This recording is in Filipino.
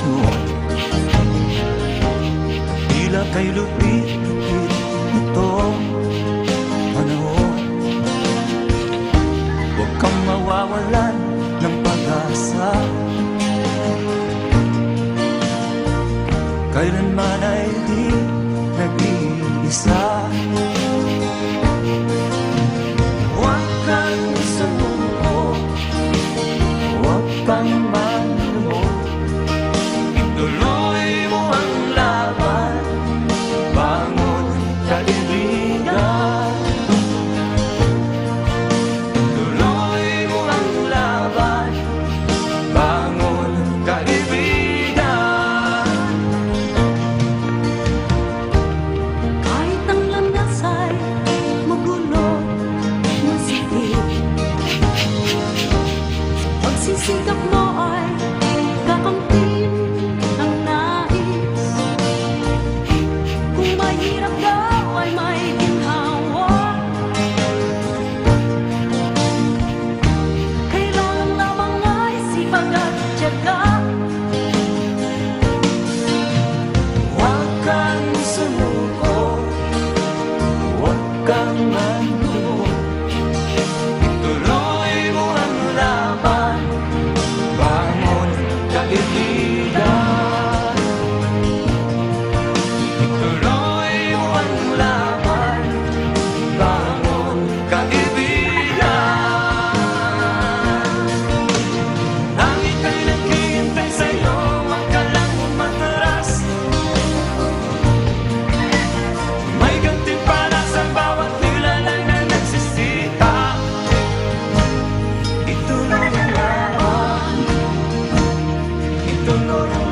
mo. Tila kay lupit-lupit itong panahon. Huwag kang mawawalan ng pag-asa, kailanman ay di nag-iisa. Huwag kang sumuko, huwag kang manlumod. Ituloy mo ang laban, bangon kaibigan. Ituloy mo ang laban, bangon kaibigan. Kahit ang landas ay magulo, masikip, pagsisikap mo ay kakamtin ang nais. Kung mahirap daw ay may ginhawa, kailangan lamang ay sipag at tiyaga. Huwag kang sumuko, huwag kang manlumod. Ituloy mo ang laban, bangon kaibigan. Ituloy mo ang laban, bangon kaibigan. Langit ay naghihintay sa'yo, huwag ka lang umatras. May gantimpala sa bawat nilalang na nagsisita. Ituloy ang laban, ituloy ang